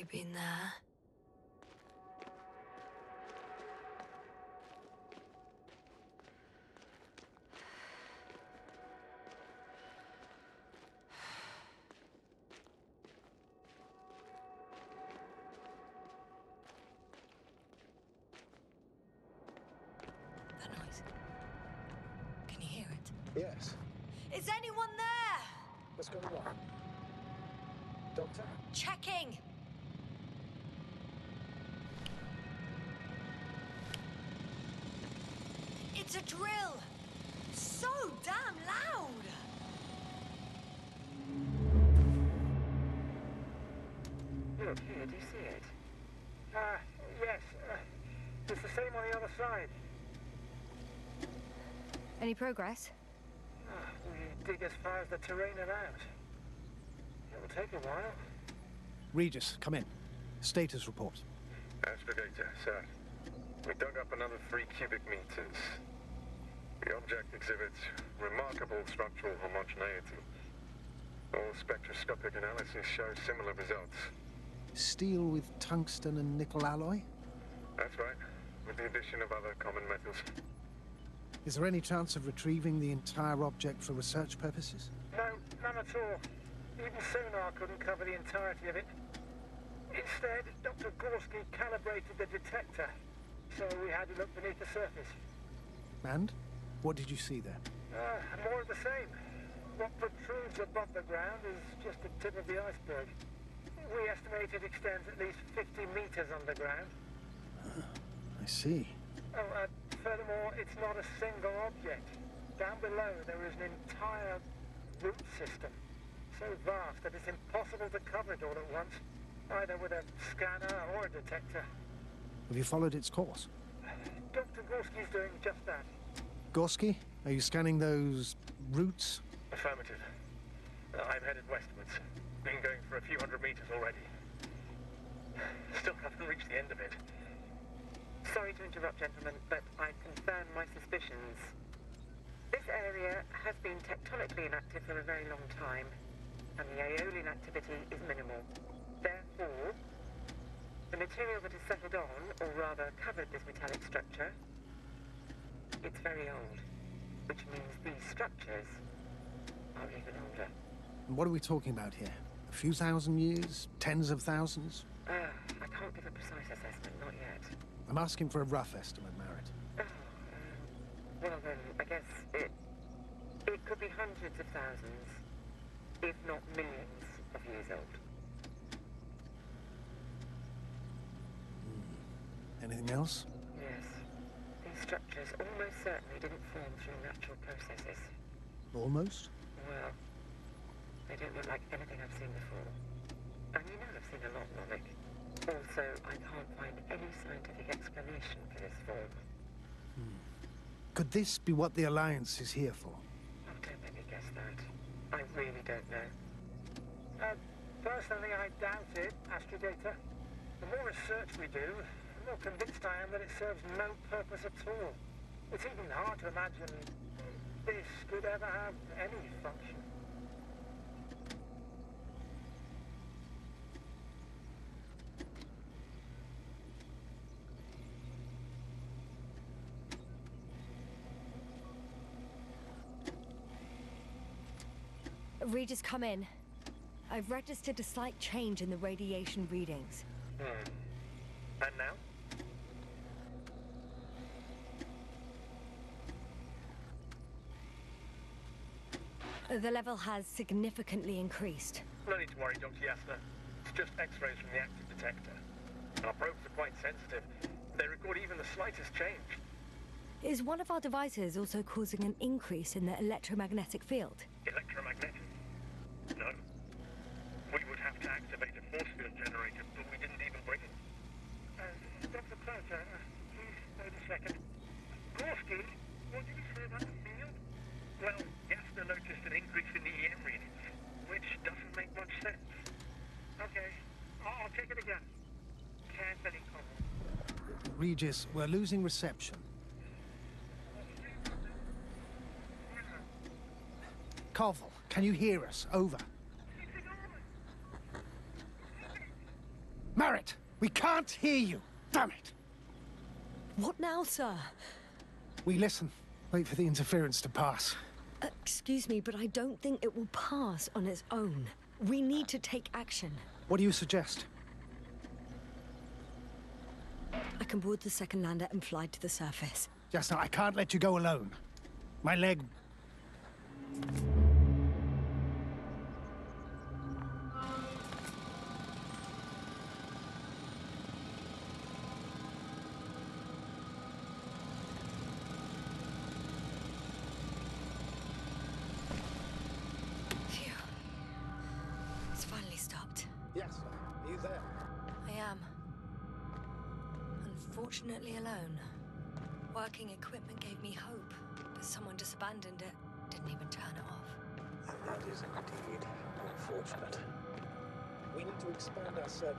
have been there. That noise. Can you hear it? Yes. Is anyone there? What's going on? Doctor? Checking! It's a drill! So damn loud! Look, here, do you see it? Yes. It's the same on the other side. Any progress? We dig as far as the terrain allows. It'll take a while. Regis, come in. Status report. Aspirator, sir. We dug up another 3 cubic meters. The object exhibits remarkable structural homogeneity. All spectroscopic analyses show similar results. Steel with tungsten and nickel alloy? That's right, with the addition of other common metals. Is there any chance of retrieving the entire object for research purposes? No, none at all. Even sonar couldn't cover the entirety of it. Instead, Dr. Gorski calibrated the detector, so we had to look beneath the surface. And? What did you see there? More of the same. What protrudes above the ground is just the tip of the iceberg. We estimate it extends at least 50 meters underground. I see. Furthermore, it's not a single object. Down below, there is an entire root system, so vast that it's impossible to cover it all at once, either with a scanner or a detector. Have you followed its course? Dr. Gorski's doing just that. Gorski, are you scanning those roots? Affirmative. I'm headed westwards. Been going for a few hundred meters already. Still haven't reached the end of it. Sorry to interrupt, gentlemen, but I confirm my suspicions. This area has been tectonically inactive for a very long time, and the aeolian activity is minimal. Therefore, the material that has settled on, or rather covered this metallic structure, it's very old, which means these structures are even older. And what are we talking about here? A few thousand years? Tens of thousands? I can't give a precise assessment, not yet. I'm asking for a rough estimate, Merritt. Well then, I guess it could be hundreds of thousands, if not millions of years old. Anything else? Yes. These structures almost certainly didn't form through natural processes. Almost? Well, they don't look like anything I've seen before. And you know I've seen a lot, Novik. Also, I can't find any scientific explanation for this form. Could this be what the Alliance is here for? Oh, don't make me guess that. I really don't know. Personally, I doubt it, Astrogator. The more research we do, the more convinced I am that it serves no purpose at all. It's even hard to imagine this could ever have any function. Regis, come in. I've registered a slight change in the radiation readings. And now? The level has significantly increased. No need to worry, Dr. Yasna. It's just X-rays from the active detector. Our probes are quite sensitive. They record even the slightest change. Is one of our devices also causing an increase in the electromagnetic field? Electromagnetic? No. We would have to activate a force field generator, but we didn't even bring it. Dr. Carter, please wait a second. Gorski, what did you say about the field? Well, Yasna noticed an increase in the EM readings, which doesn't make much sense. Okay, I'll take it again. Carefully, Connell. Regis, we're losing reception. Koval, can you hear us? Over. We can't hear you! Damn it! What now, sir? We listen. Wait for the interference to pass. Excuse me, but I don't think it will pass on its own. We need to take action. What do you suggest? I can board the second lander and fly to the surface. Jasna, I can't let you go alone. My leg... Phew. It's finally stopped. Yes, are you there? I am. Unfortunately alone. Working equipment gave me hope, but someone just abandoned it. Didn't even turn it off. And that is indeed unfortunate. We need to expand our service.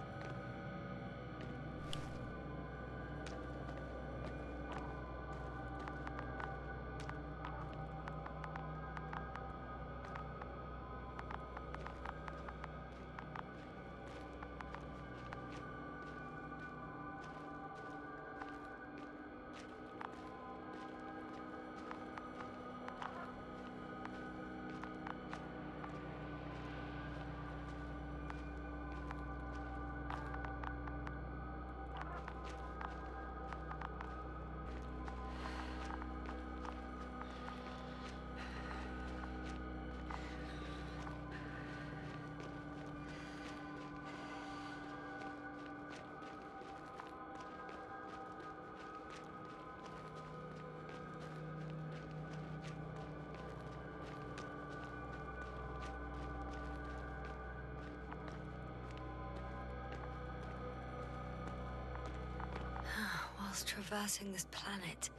Whilst traversing this planet,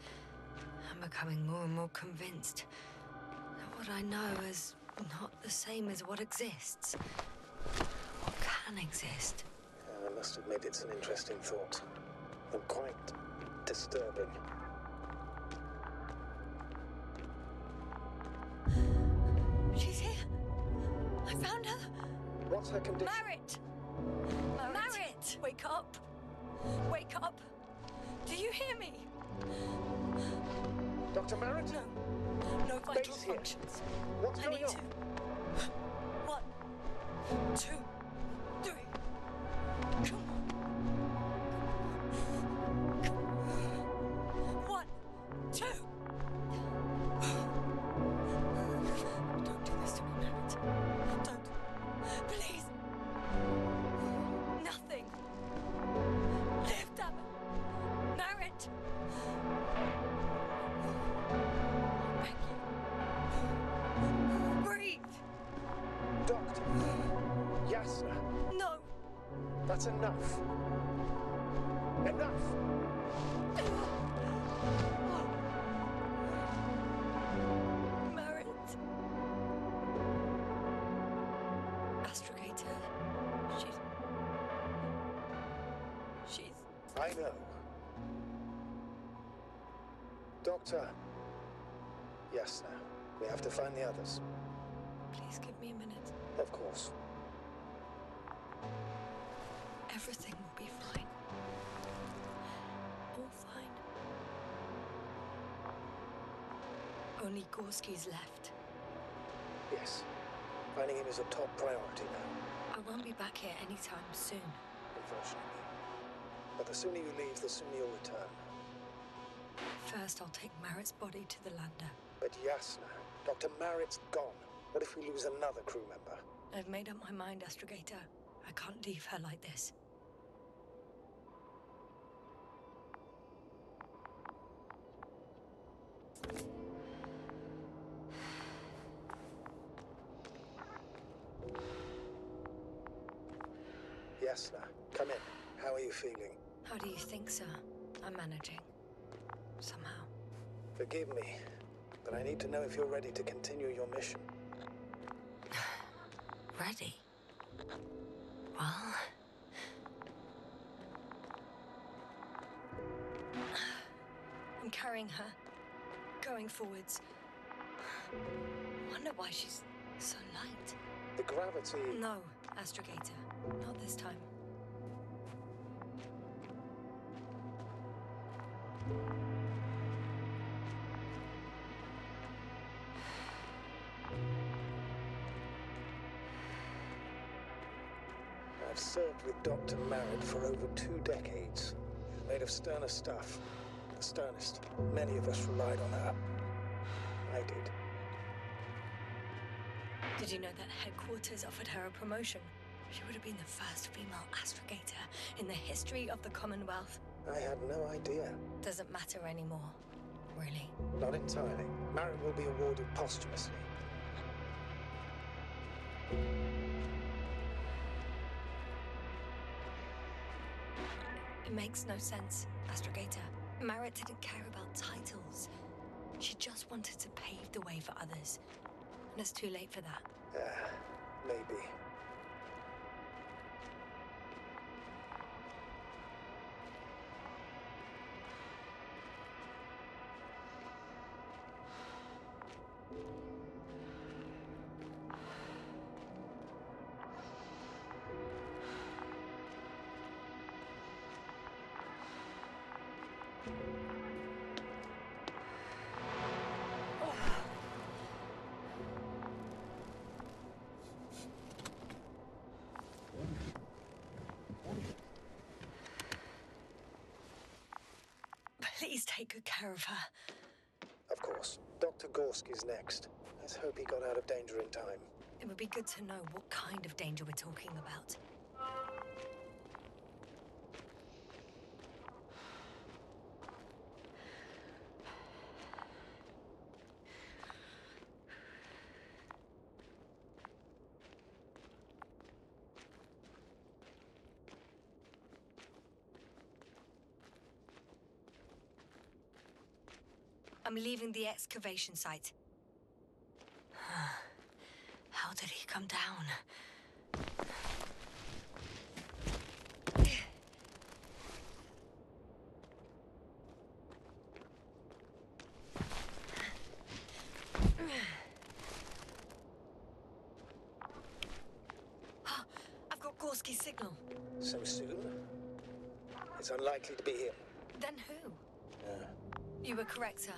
I'm becoming more and more convinced that what I know is not the same as what exists. What can exist. I must admit it's an interesting thought. And quite disturbing. She's here. I found her. What's her condition? Merritt! Merritt! Wake up. Wake up. Do you hear me? Dr. Merritt? No. No vital Base here. functions. What's I going need on? to. 1, 2, 3. Come on. 1, 2. Don't do this to me, Merritt. Don't. Please. Nothing. Live, damn it. Merritt. Thank you. Breathe. Doctor. Yasna. No. That's enough. Enough! Merritt. Astrogator. She's... I know. Doctor. Yasna. We have to find the others. Please give me a minute. Of course. Everything will be fine. All fine. Only Gorski's left. Yes. Finding him is a top priority now, I won't be back here anytime soon. unfortunately. But the sooner you leave, the sooner you'll return. First, I'll take Merritt's body to the lander. But Yasna, Dr. Merritt's gone. What if we lose another crew member? I've made up my mind, Astrogator. I can't leave her like this. Yasna, come in. How are you feeling? How do you think, sir? I'm managing. Somehow. Forgive me, but I need to know if you're ready to continue your mission. Ready? Well... I'm carrying her. Going forwards. Wonder why she's so light. The gravity... No, Astrogator. Not this time. I've served with Dr. Merritt for over 2 decades. Made of sterner stuff. The sternest. Many of us relied on her. I did. Did you know that headquarters offered her a promotion? She would have been the first female astrogator in the history of the Commonwealth. I had no idea. Doesn't matter anymore, really. Not entirely. Merritt will be awarded posthumously. It makes no sense, astrogator. Merritt didn't care about titles. She just wanted to pave the way for others. And it's too late for that. Maybe. Please take good care of her. Of course. Dr. Gorski's next. Let's hope he got out of danger in time. It would be good to know what kind of danger we're talking about. I'm leaving the excavation site. How did he come down? I've got Gorski's signal. So soon? It's unlikely to be him. Then who? You were correct, sir.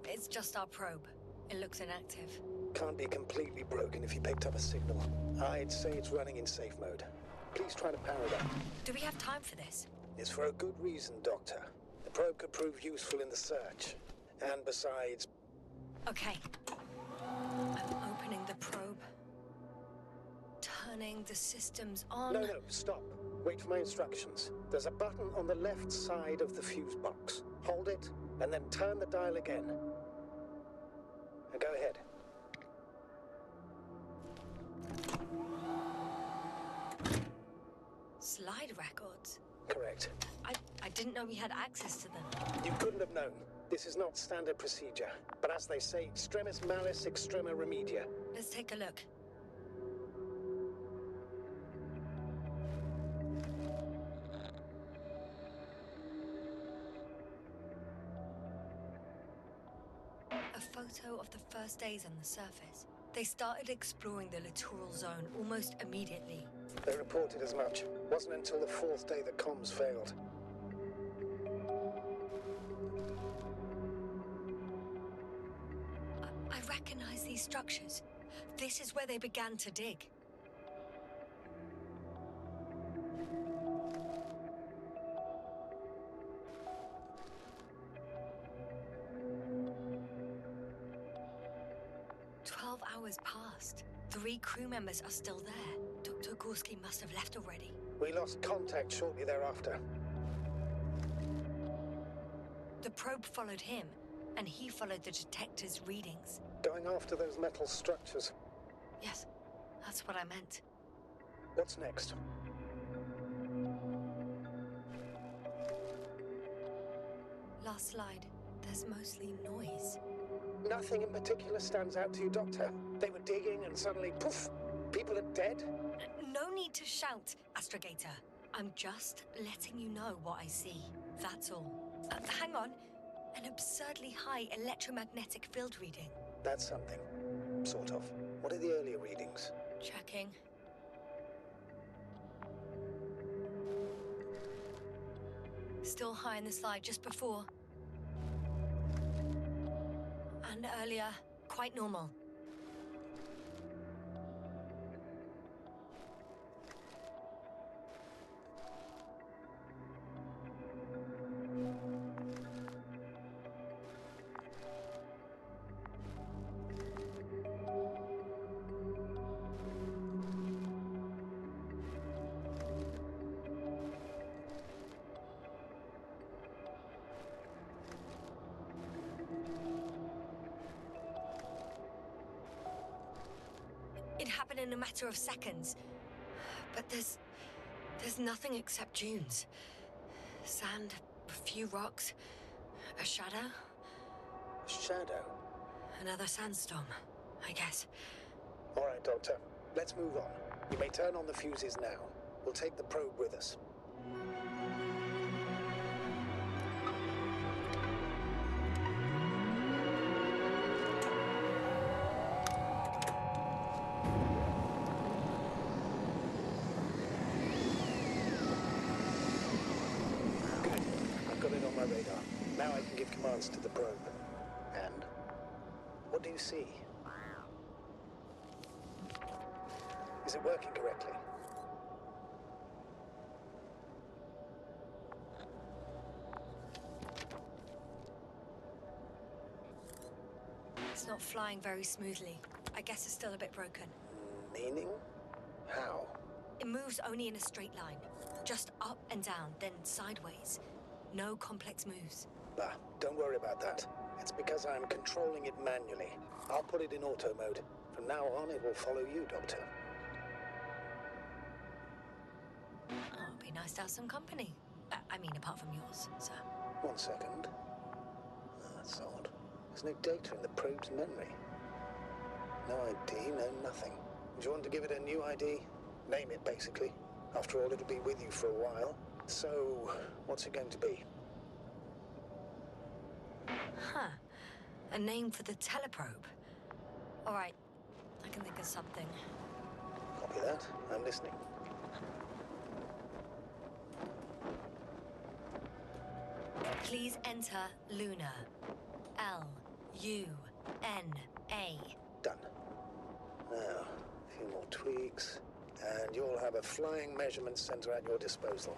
It's just our probe. It looks inactive. Can't be completely broken if he picked up a signal. I'd say it's running in safe mode. Please try to power it up. Do we have time for this? It's for a good reason, Doctor. The probe could prove useful in the search. And besides... Okay. I'm opening the probe. Turning the systems on. No, stop. Wait for my instructions. There's a button on the left side of the fuse box. Hold it, and then turn the dial again. Now go ahead. Slide records? Correct. I didn't know we had access to them. You couldn't have known. This is not standard procedure. But as they say, extremis malice, extrema remedia. Let's take a look. A photo of the first days on the surface. They started exploring the littoral zone almost immediately. They reported as much. Wasn't until the 4th day that comms failed. I recognize these structures. This is where they began to dig. Hours passed. 3 crew members are still there. Dr. Gorski must have left already. We lost contact shortly thereafter. The probe followed him, and he followed the detector's readings. Going after those metal structures. Yes, that's what I meant. What's next? Last slide. There's mostly noise. Nothing in particular stands out to you, Doctor. They were digging and suddenly, poof, people are dead? No need to shout, Astrogator. I'm just letting you know what I see. That's all. Hang on. An absurdly high electromagnetic field reading. That's something. Sort of. What are the earlier readings? Checking. Still high in the slide just before. And earlier, quite normal. happen in a matter of seconds. But there's nothing except dunes. Sand, a few rocks, a shadow. Shadow? Another sandstorm, I guess. All right, Doctor. Let's move on. You may turn on the fuses now. We'll take the probe with us. Good. I've got it on my radar. Now I can give commands to the probe. And? What do you see? Is it working correctly? It's not flying very smoothly. I guess it's still a bit broken. Meaning? How? It moves only in a straight line. Just up and down, then sideways. No complex moves. Bah, don't worry about that. It's because I'm controlling it manually. I'll put it in auto mode. From now on, it will follow you, Doctor. Oh, it'd be nice to have some company. I mean, apart from yours, sir. 1 second. Oh, that's odd. There's no data in the probe's memory. No ID, no nothing. Do you want to give it a new ID? Name it, basically. After all, it'll be with you for a while. So, what's it going to be? Huh. A name for the teleprobe. All right, I can think of something. Copy that. I'm listening. Please enter Luna. L-U-N-A. Done. Now, a few more tweaks, and you'll have a flying measurement center at your disposal.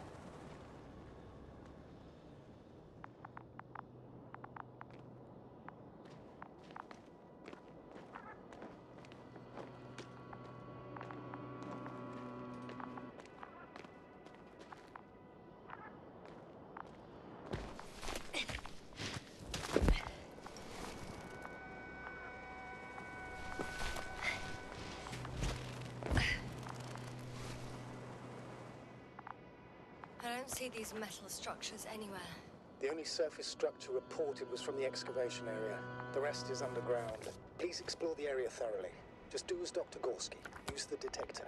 I don't see these metal structures anywhere. The only surface structure reported was from the excavation area. The rest is underground. Please explore the area thoroughly. Just do as Dr. Gorski. Use the detector.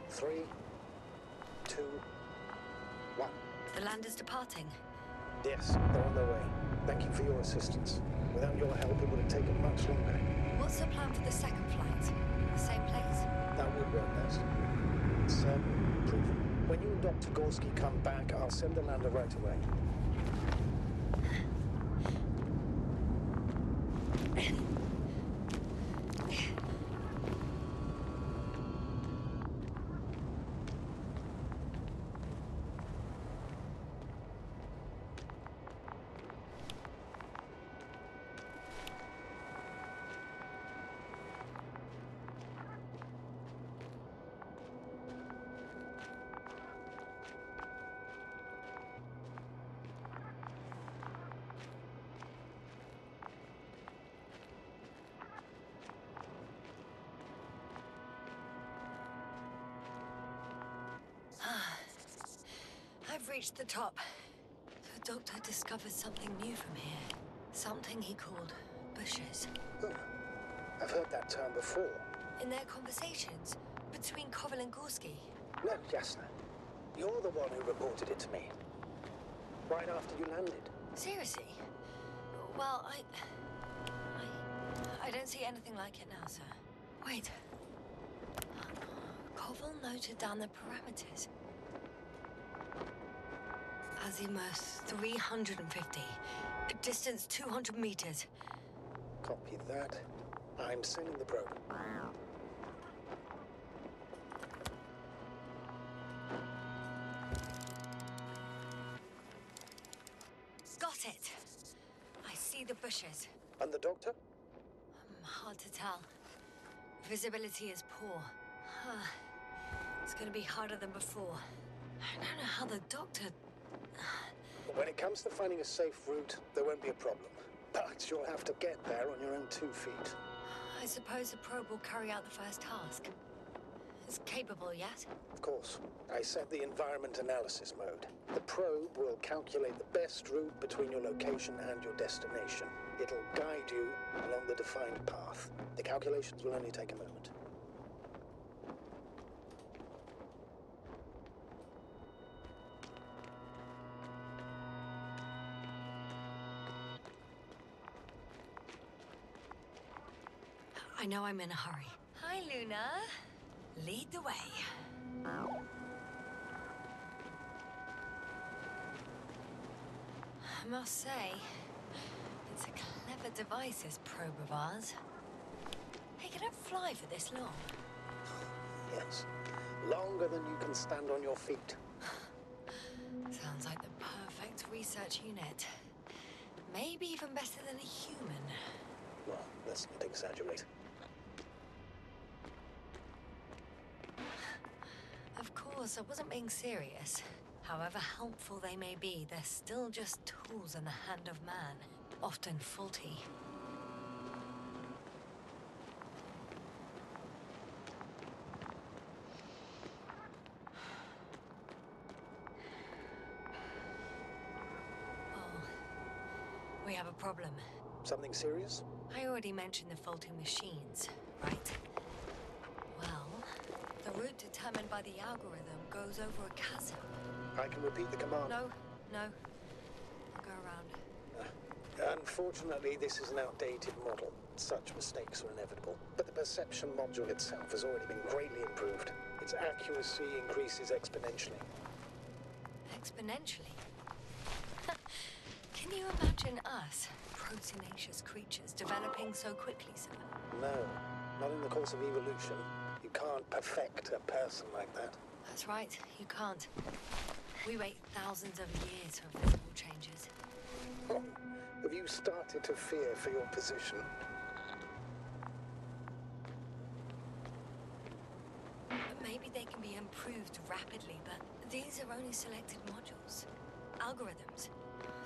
3, 2, 1. The lander's departing. Yes, they're on their way. Thank you for your assistance. Without your help, it would have taken much longer. What's the plan for the second flight? The same place? That would work best. It's proven. When you and Dr. Gorski come back, I'll send the lander right away. I've reached the top. The doctor discovered something new from here. Something he called bushes. Oh, I've heard that term before. In their conversations between Koval and Gorski. No, Jasna. You're the one who reported it to me. Right after you landed. Seriously? Well, I don't see anything like it now, sir. Wait. Koval noted down the parameters. Azimuth 350. Distance 200 meters. Copy that. I'm sending the probe. Got it. I see the bushes. And the doctor? Hard to tell. Visibility is poor. It's gonna be harder than before. I don't know how the doctor... When it comes to finding a safe route, there won't be a problem. But you'll have to get there on your own 2 feet. I suppose the probe will carry out the first task. It's capable yet? Of course. I set the environment analysis mode. The probe will calculate the best route between your location and your destination. It'll guide you along the defined path. The calculations will only take a moment. I know I'm in a hurry. Hi, Luna. Lead the way. I must say, it's a clever device, this probe of ours. Hey, can it fly for this long? Yes. Longer than you can stand on your feet. Sounds like the perfect research unit. Maybe even better than a human. Well, let's not exaggerate. Of course, I wasn't being serious. However helpful they may be, they're still just tools in the hand of man, often faulty. Oh, we have a problem. Something serious? I already mentioned the faulty machines, right? Well, the route determined by the algorithm goes over a chasm. I can repeat the command. No. I'll go around. Unfortunately, this is an outdated model. Such mistakes are inevitable. But the perception module itself has already been greatly improved. Its accuracy increases exponentially. Exponentially? Can you imagine us, proteinaceous creatures, developing so quickly, sir? No, not in the course of evolution. You can't perfect a person like that. That's right, you can't. We wait thousands of years for visible changes. Oh, have you started to fear for your position? Maybe they can be improved rapidly, but these are only selected modules. Algorithms.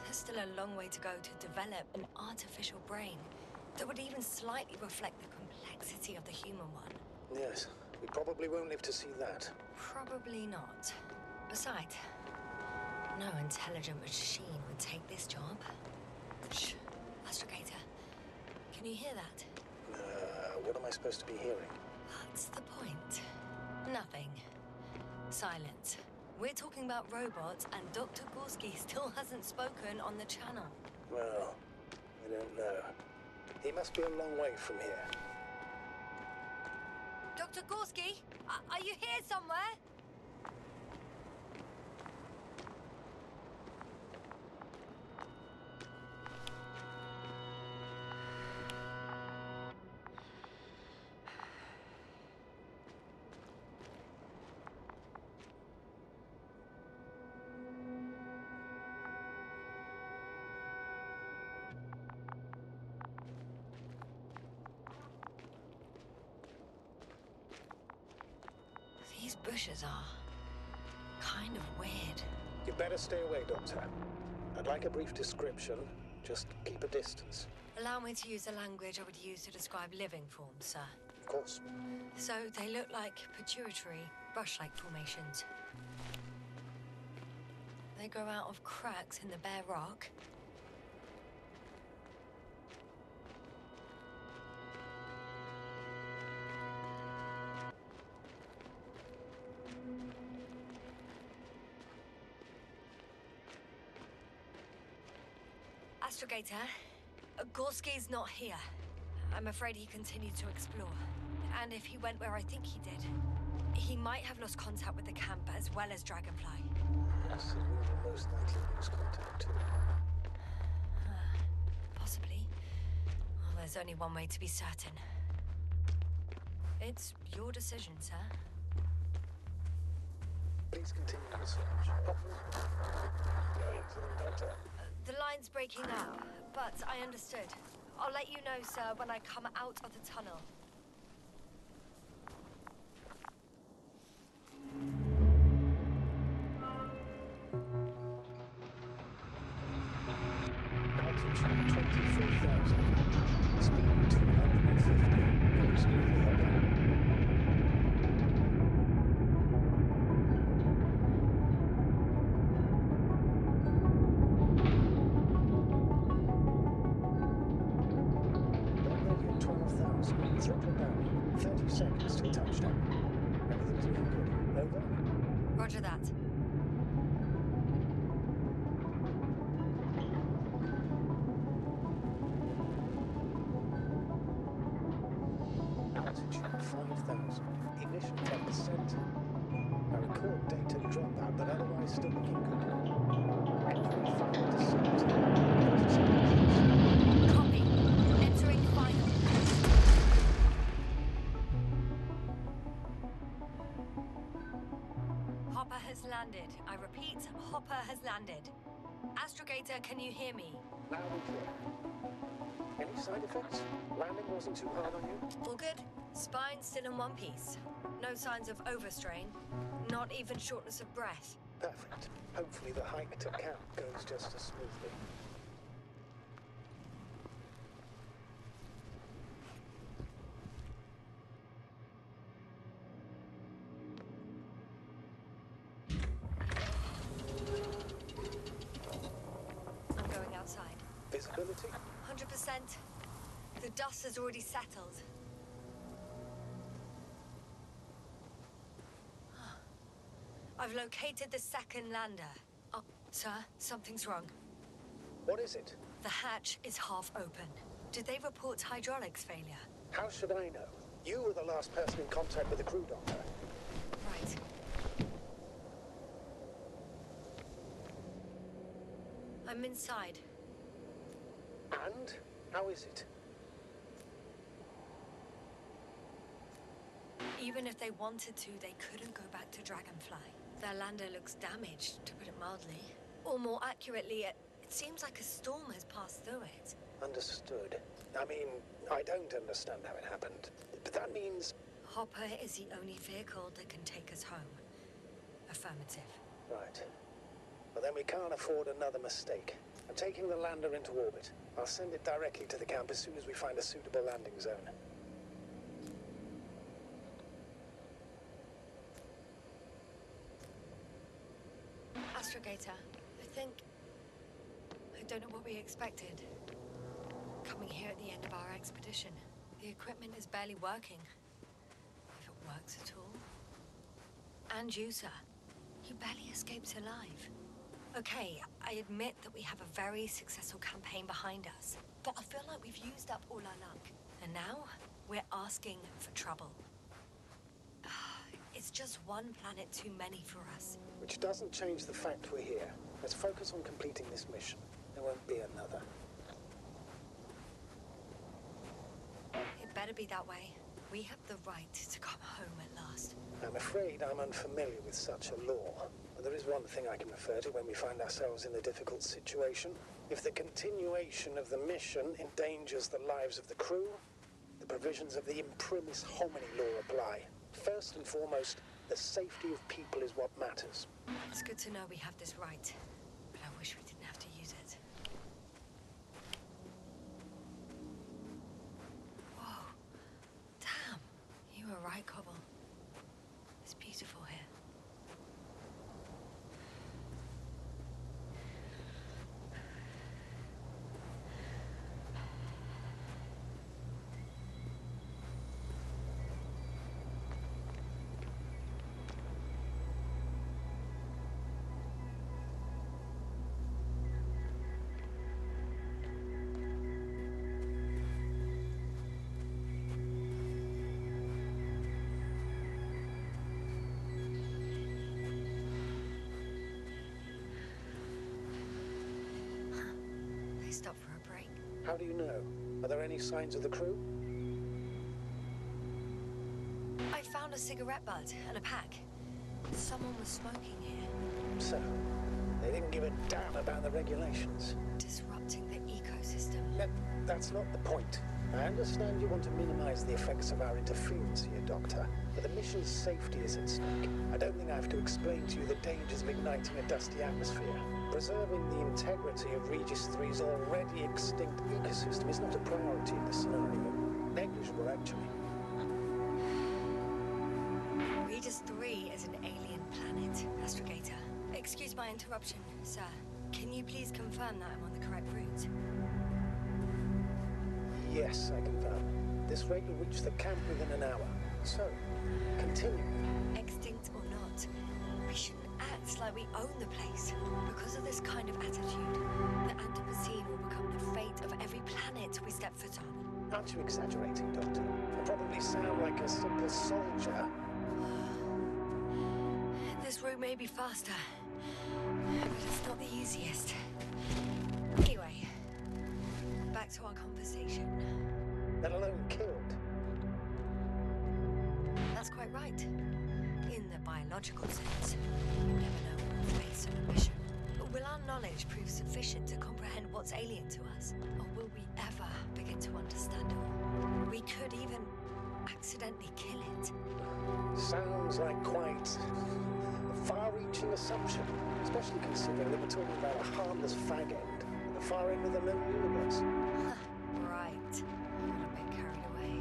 There's still a long way to go to develop an artificial brain that would even slightly reflect the complexity of the human one. Yes, we probably won't live to see that. Probably not. Besides, no intelligent machine would take this job. Shh. Astrogator, can you hear that? What am I supposed to be hearing? That's the point. Nothing. Silence. We're talking about robots, and Dr. Gorski still hasn't spoken on the channel. Well, I don't know. He must be a long way from here. Dr. Gorski, are you here somewhere? These bushes are kind of weird. You'd better stay away, Doctor. I'd like a brief description. Just keep a distance. Allow me to use the language I would use to describe living forms, sir. Of course. So they look like pituitary, brush-like formations. They grow out of cracks in the bare rock. Astrogator, Gorski's not here. I'm afraid he continued to explore. And if he went where I think he did, he might have lost contact with the camp as well as Dragonfly. Yes, we will most likely lose contact too. Possibly. Well, there's only one way to be certain. It's your decision, sir. Please continue the search. Excellent, Doctor. The line's breaking up, but I understood. I'll let you know, sir, when I come out of the tunnel. Altitude 23,000. Speed 250. Very smoothly, Hopper. Already at 12,000. Throttle down. 30 seconds till touchdown. Everything's looking good. Over? Roger that. Altitude 5,000. Ignition 10%. I record data dropout, but otherwise still looking good. Entering final descent. 30 seconds. Copy. Entering final. Hopper has landed. I repeat, Hopper has landed. Astrogator, can you hear me? Loud and clear. Any side effects? Landing wasn't too hard on you? All good. Spine still in one piece. No signs of overstrain. Not even shortness of breath. Perfect. Hopefully the hike to camp goes just as smoothly. I'm going outside. Visibility? 100%. The dust has already settled. I've located the second lander. Oh, sir, something's wrong. What is it? The hatch is half open. Did they report hydraulics failure? How should I know? You were the last person in contact with the crew, Doctor. Right. I'm inside. And? How is it? Even if they wanted to, they couldn't go back to Dragonfly. Their lander looks damaged, to put it mildly. Or more accurately, it seems like a storm has passed through it. Understood. I mean, I don't understand how it happened. But that means... Hopper is the only vehicle that can take us home. Affirmative. Right. Well, then we can't afford another mistake. I'm taking the lander into orbit. I'll send it directly to the camp as soon as we find a suitable landing zone. Astrogator, I don't know what we expected. Coming here at the end of our expedition. The equipment is barely working. If it works at all. And you, sir. You barely escaped alive. Okay, I admit that we have a very successful campaign behind us, but I feel like we've used up all our luck. And now, we're asking for trouble. It's just one planet too many for us. Which doesn't change the fact we're here. Let's focus on completing this mission. There won't be another. It better be that way. We have the right to come home at last. I'm afraid I'm unfamiliar with such a law. But there is one thing I can refer to when we find ourselves in a difficult situation. If the continuation of the mission endangers the lives of the crew, the provisions of the imprimis homini law apply. First and foremost, the safety of people is what matters. It's good to know we have this right, but I wish we didn't have to use it. Whoa. Damn. You were right, Cobble. It's beautiful here. Stop for a break. How do you know? Are there any signs of the crew? I found a cigarette butt and a pack. Someone was smoking here. So, they didn't give a damn about the regulations. Disrupting the ecosystem. That's not the point. I understand you want to minimize the effects of our interference here, Doctor, but the mission's safety is at stake. I don't think I have to explain to you the dangers of igniting a dusty atmosphere. Preserving the integrity of Regis 3's already extinct ecosystem is not a priority in this scenario. Negligible, actually. Regis 3 is an alien planet, Astrogator. Excuse my interruption, sir. Can you please confirm that I'm on the correct route? Yes, I confirm. This rate will reach the camp within an hour. So, continue. Extinct or not, we shouldn't act like we own the place. Because of this kind of attitude, the Anthropocene will become the fate of every planet we step foot on. Aren't you exaggerating, Doctor? I probably sound like a simple soldier. This route may be faster, but it's not the easiest. Anyway, back to our conversation. Let alone killed. That's quite right. In the biological sense, you never know what we'll face on a mission. But will our knowledge prove sufficient to comprehend what's alien to us? Or will we ever begin to understand it all? We could even accidentally kill it. Sounds like quite a far-reaching assumption, especially considering that we're talking about a harmless fag end at the far end of the known universe. Right. I got a bit carried away.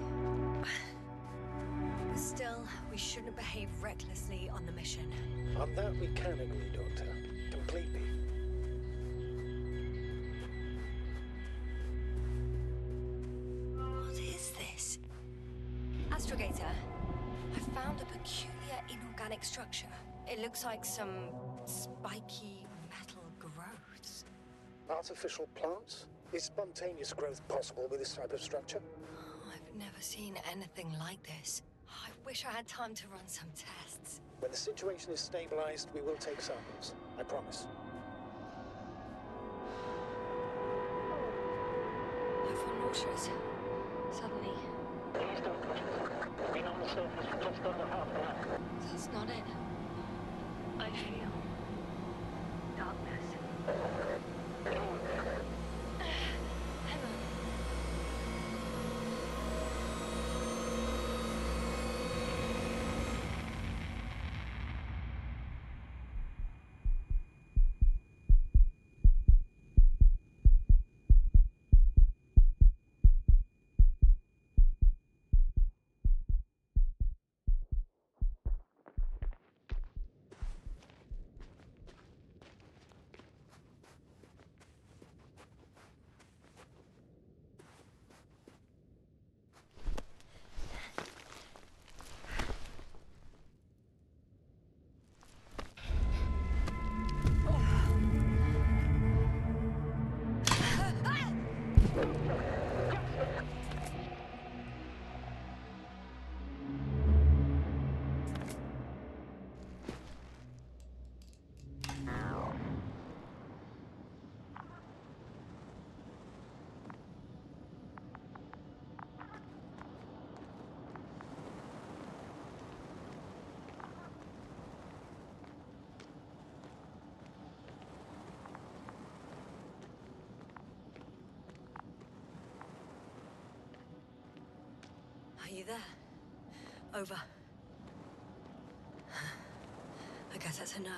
But still, we shouldn't behave recklessly on the mission. On that we can agree, Doctor. Completely. What is this? Astrogator, I found a peculiar inorganic structure. It looks like some spiky metal growths. Artificial plants? Is spontaneous growth possible with this type of structure? I've never seen anything like this. I wish I had time to run some tests. When the situation is stabilized, we will take samples. I promise. I feel nauseous. Suddenly. Please don't push me. Been on the surface for just under half an hour. That's not it. I feel darkness. Hang on. Are you there? Over. I guess that's a no.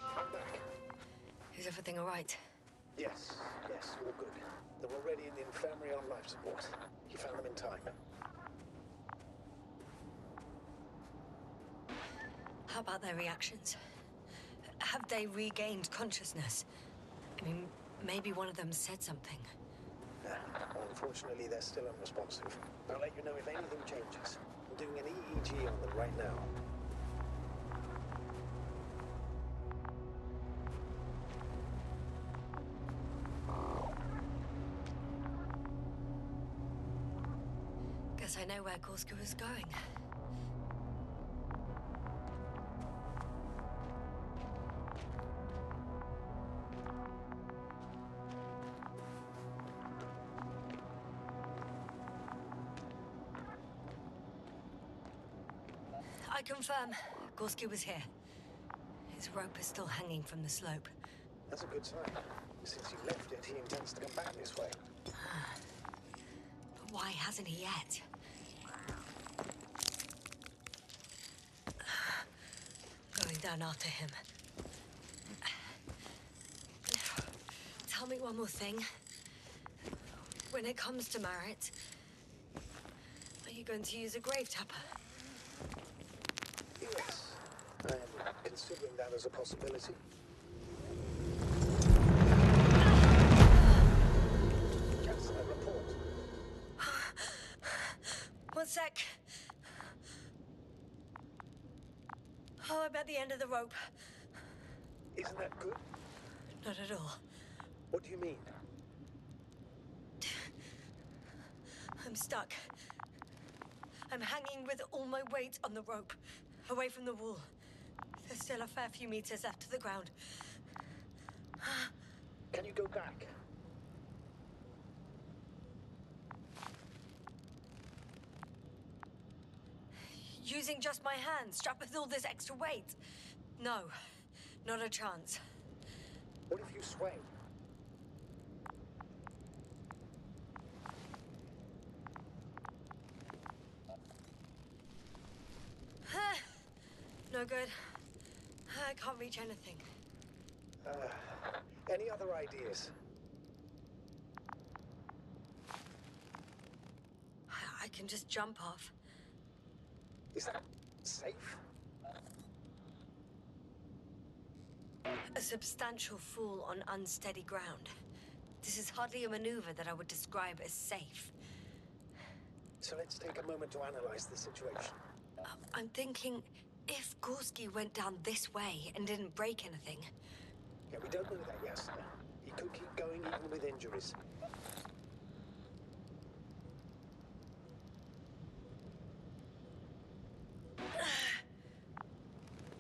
I'm back. Is everything all right? Yes, all good. They're already in the infirmary on life support. You found them in time. How about their reactions? Have they regained consciousness? I mean, maybe one of them said something. Unfortunately, they're still unresponsive. I'll let you know if anything changes. I'm doing an EEG on them right now. Guess I know where Gorska was going. I confirm, Gorski was here. His rope is still hanging from the slope. That's a good sign. Since you left it, he intends to come back this way. But why hasn't he yet? Going down after him. Tell me one more thing. When it comes to Marit, are you going to use a grave tapper? Yes, I am considering that as a possibility. Cancel that report. One sec. Oh, I'm at the end of the rope. Isn't that good? Not at all. What do you mean? I'm stuck. I'm hanging with all my weight on the rope, away from the wall. There's still a fair few meters left to the ground. Can you go back? Using just my hands, strapped with all this extra weight? No, not a chance. What if you sway? No good. I can't reach anything. Any other ideas? I can just jump off. Is that safe? A substantial fall on unsteady ground. This is hardly a maneuver that I would describe as safe. So let's take a moment to analyze the situation. I'm thinking, if Gorski went down this way and didn't break anything... Yeah, we don't know that yet, sir. He could keep going even with injuries.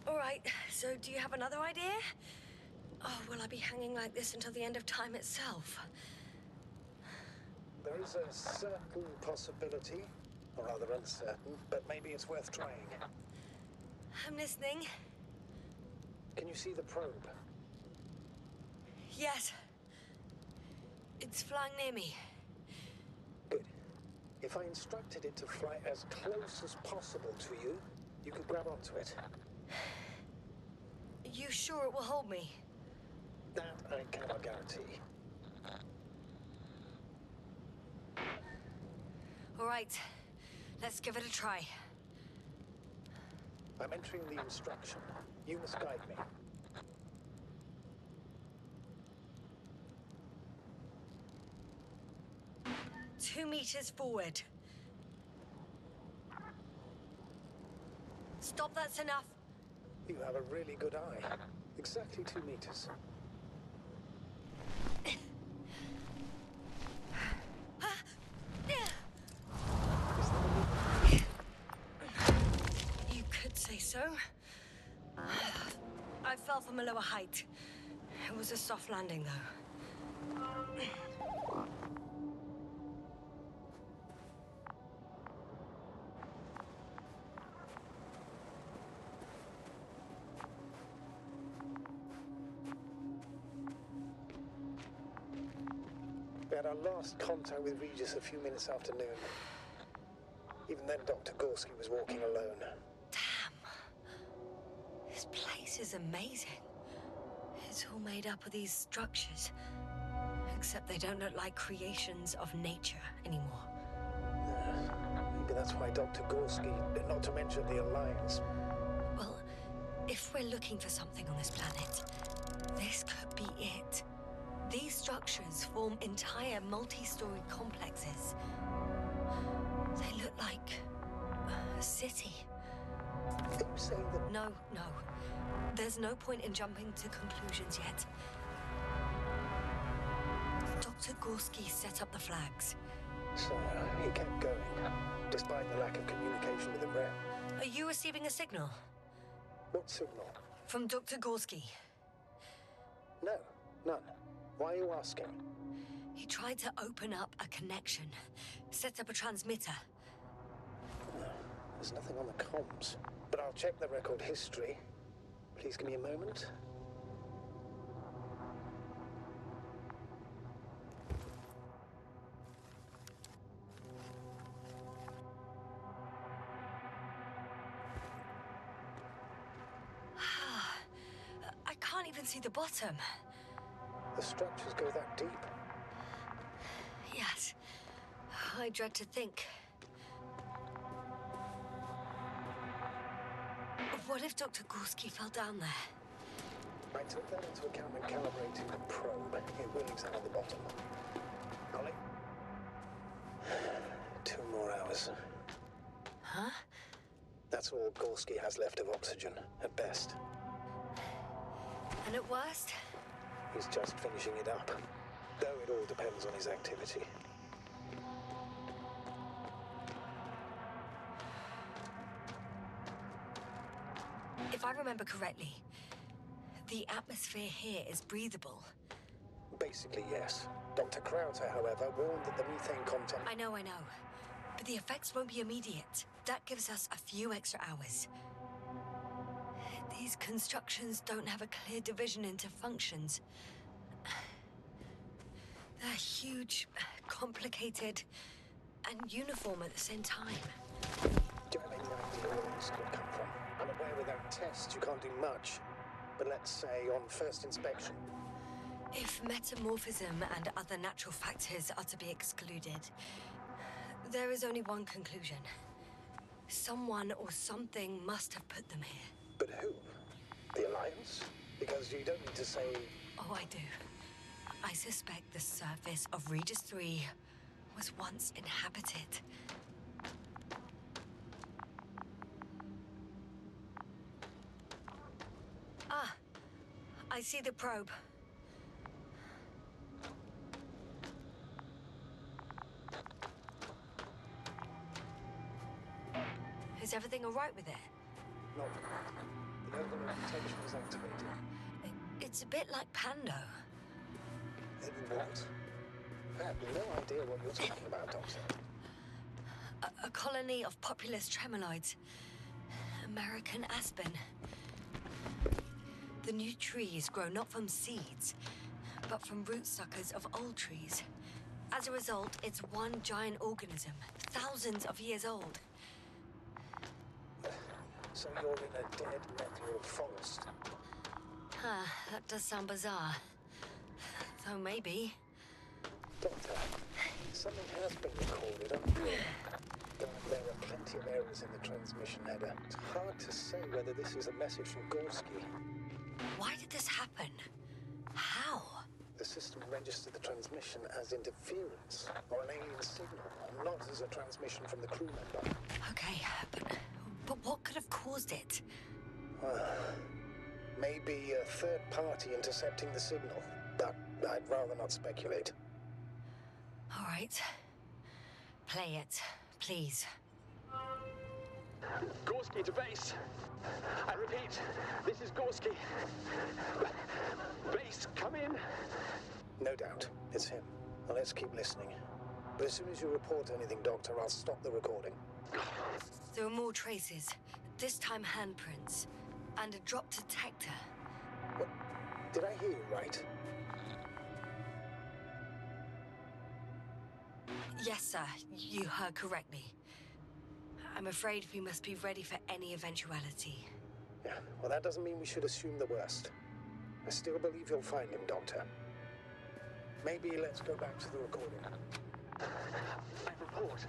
All right, so do you have another idea? Oh, will I be hanging like this until the end of time itself? There is a certain possibility, or rather uncertain, but maybe it's worth trying. I'm listening. Can you see the probe? Yes. It's flying near me. Good. If I instructed it to fly as close as possible to you, you could grab onto it. You sure it will hold me? That I cannot guarantee. All right, let's give it a try. I'm entering the instruction. You must guide me. 2 meters forward. Stop, that's enough. You have a really good eye. Exactly 2 meters. You could say so. I fell from a lower height. It was a soft landing, though. had our last contact with Regis a few minutes after noon. Even then, Dr. Gorski was walking alone. Damn. This place is amazing. It's all made up of these structures. Except they don't look like creations of nature anymore. Maybe that's why Dr. Gorski, not to mention the Alliance. Well, if we're looking for something on this planet, this could be it. These structures form entire multi-story complexes. They look like a city. Are you saying that... No. There's no point in jumping to conclusions yet. Dr. Gorski set up the flags. So, he kept going, despite the lack of communication with the Rep. Are you receiving a signal? What signal? From Dr. Gorski. No, none. Why are you asking? He tried to open up a connection, set up a transmitter. There's nothing on the comms, but I'll check the record history. Please give me a moment. I can't even see the bottom. The structures go that deep. Yes. I dread to think. What if Dr. Gorski fell down there? I took that into account when calibrating the probe. It will examine the bottom. Ollie? 2 more hours. Huh? That's all Gorski has left of oxygen, at best. And at worst? He's just finishing it up. Though it all depends on his activity. If I remember correctly, the atmosphere here is breathable. Basically, yes. Dr. Krauter, however, warned that the methane content... I know. But the effects won't be immediate. That gives us a few extra hours. These constructions don't have a clear division into functions. They're huge, complicated, and uniform at the same time. Do you have any idea where this could come from? I'm aware without tests you can't do much. But let's say on first inspection. If metamorphism and other natural factors are to be excluded, there is only one conclusion. Someone or something must have put them here. But who? The Alliance? Because you don't need to say... Oh, I do. I suspect the surface of Regis 3 was once inhabited. Ah, I see the probe. Is everything all right with it? No. The overload detection is activated. It's a bit like Pando. What? I have no idea what you're talking about, Doctor. A colony of populous tremoloids. American aspen. The new trees grow not from seeds, but from rootsuckers of old trees. As a result, it's one giant organism, thousands of years old. So you're in a dead natural forest. Huh, that does sound bizarre. Though maybe. Doctor, something has been recorded on board. There are plenty of errors in the transmission header. It's hard to say whether this is a message from Gorski. Why did this happen? How? The system registered the transmission as interference, or an alien signal, not as a transmission from the crew member. Okay, but what could have caused it? Maybe a third party intercepting the signal, but I'd rather not speculate. All right. Play it, please. Gorski to base. I repeat, this is Gorski. Base, come in. No doubt, it's him. Well, let's keep listening. But as soon as you report anything, Doctor, I'll stop the recording. There are more traces, this time handprints, and a drop detector. What? Did I hear you right? Yes, sir. You heard correctly. I'm afraid we must be ready for any eventuality. Yeah, well, that doesn't mean we should assume the worst. I still believe you'll find him, Doctor. Maybe let's go back to the recording. I report.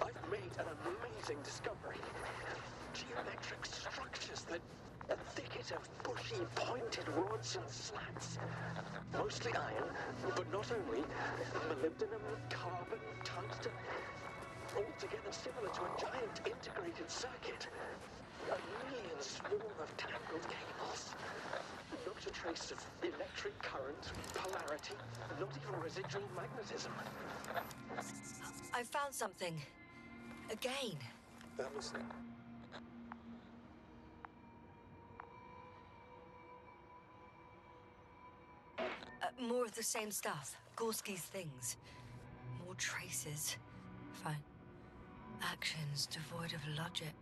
I've made an amazing discovery. Geometric structures that a thicket of bushy, pointed rods and slats. Mostly iron, but not only. Molybdenum, carbon, tungsten. Altogether similar to a giant integrated circuit. A million swarm of tangled cables. Not a trace of electric current, polarity, not even residual magnetism. I found something. Again. That was... More of the same stuff. Gorski's things. More traces. Fine. Actions devoid of logic.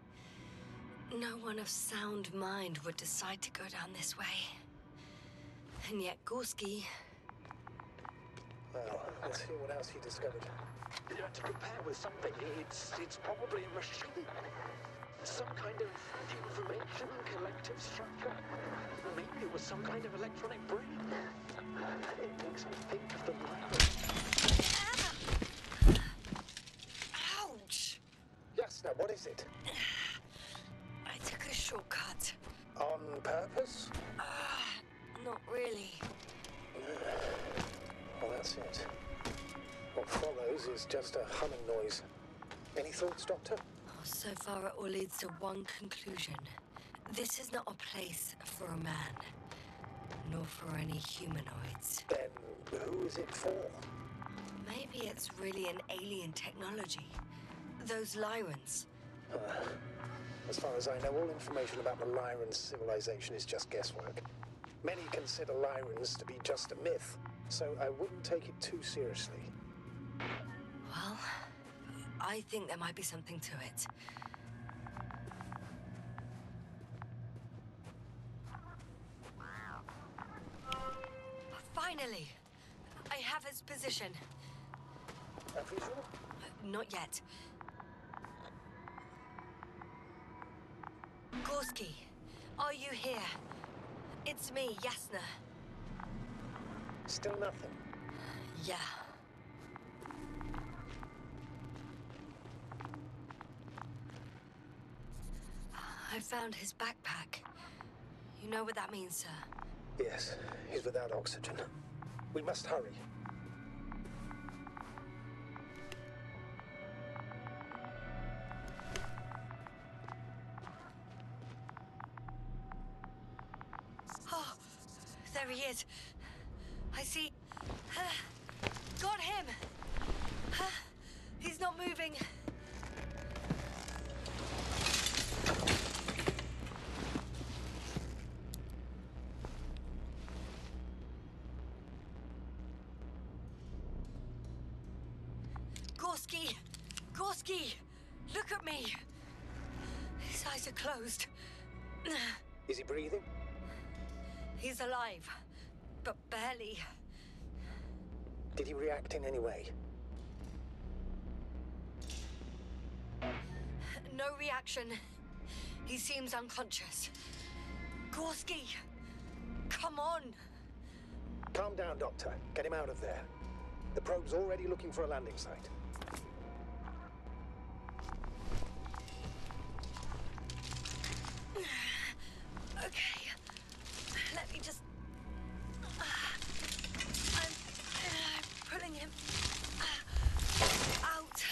No one of sound mind would decide to go down this way. And yet Gorski... Well, let's hear what else he discovered. To compare with something, it's probably a machine. Some kind of information collective structure. Maybe it was some kind of electronic brain. It makes me think of the library. Ouch! Yes, now what is it? I took a shortcut. On purpose? Not really. Well, that's it. What follows is just a humming noise. Any thoughts, Doctor? So far, it all leads to one conclusion. This is not a place for a man, nor for any humanoids. Then who is it for? Maybe it's really an alien technology. Those Lyrans. As far as I know, all information about the Lyran civilization is just guesswork. Many consider Lyrans to be just a myth, so I wouldn't take it too seriously. Well, I think there might be something to it. Finally! I have his position. A visual? Not yet. Gorski, are you here? It's me, Yasna. Still nothing. Yeah. I found his backpack. You know what that means, sir? Yes, he's without oxygen. We must hurry. Oh, there he is. I see. Got him. He's not moving. Gorski! Gorski! Look at me! His eyes are closed. Is he breathing? He's alive, but barely. Did he react in any way? No reaction. He seems unconscious. Gorski! Come on! Calm down, Doctor. Get him out of there. The probe's already looking for a landing site. Okay. Let me just... I'm pulling him out.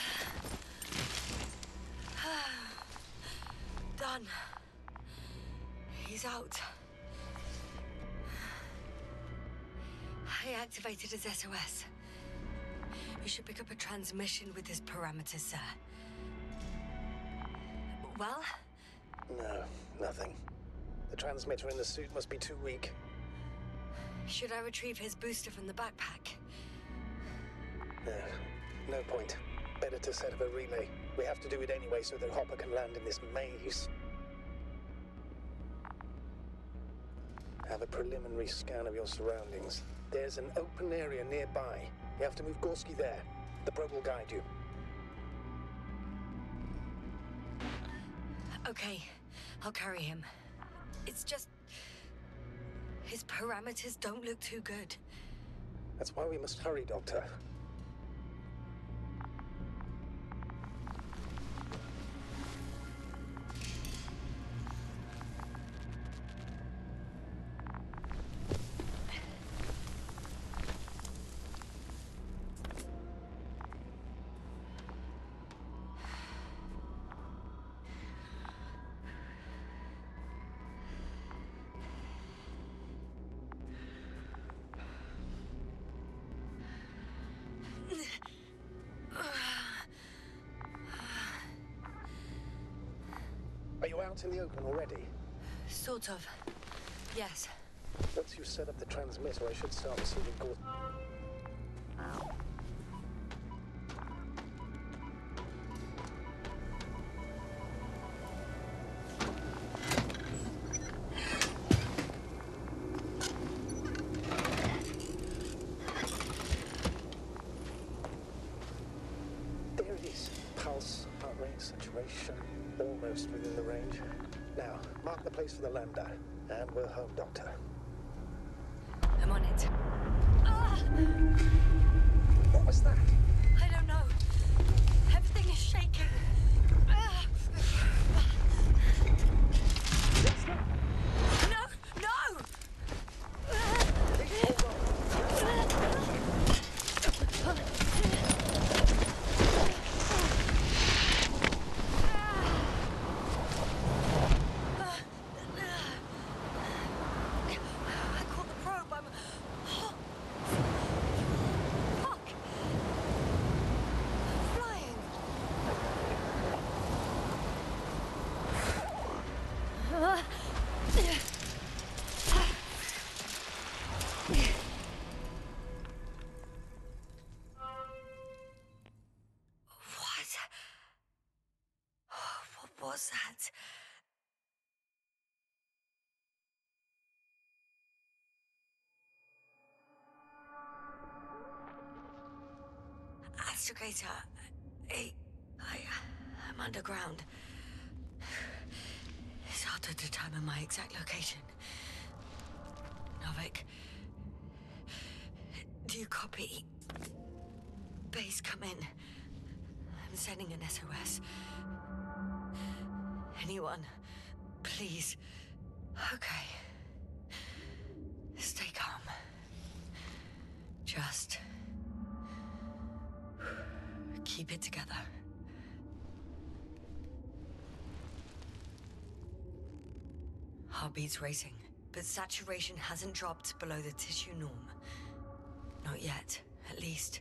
Done. He's out. I activated his SOS. You should pick up a transmission with his parameters, sir. Well? No, nothing. The transmitter in the suit must be too weak. Should I retrieve his booster from the backpack? No point. Better to set up a relay. We have to do it anyway so that Hopper can land in this maze. Have a preliminary scan of your surroundings. There's an open area nearby. You have to move Gorski there. The probe will guide you. Okay, I'll carry him. It's just... his parameters don't look too good. That's why we must hurry, Doctor. Are you out in the open already? Sort of. Yes. Once you set up the transmitter, I should start receiving calls. There it is. Pulse, heart rate, saturation, almost within the range. Now, mark the place for the lander, and we're home, Doctor. I'm on it. Ah! What was that? I don't know. Everything is shaking. Ah! No! No! I caught the probe. I'm... oh, fuck! Flying! What was that? Astrogator, I'm underground. It's hard to determine my exact location. Novik, do you copy? Base, come in. I'm sending an SOS. Anyone, please. Okay. Stay calm. Just keep it together. Heartbeat's racing, but saturation hasn't dropped below the tissue norm. Not yet, at least.